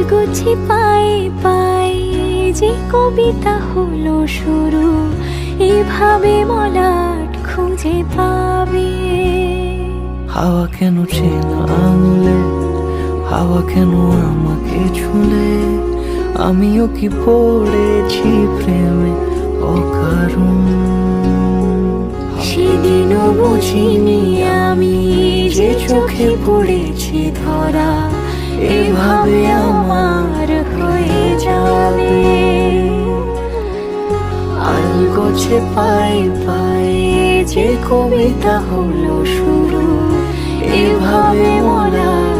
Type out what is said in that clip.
আলগোছে পায়ে পায়ে যে কবিতা হলো শুরু, এভাবে মলাট খুঁজে পাবে। হাওয়া কেন চেনা আঙুলে, হাওয়া কেন আমাকে ছুলে, আমিও কি পড়েছি প্রেমে অকারণ। সেদিনও বুঝিনি আমি যে চোখে পড়েছি ধরা, এভাবে আমার হয়ে যাবে। আলগোছে পায়ে পায়ে যে কবিতা হলো শুরু, এভাবে মলাট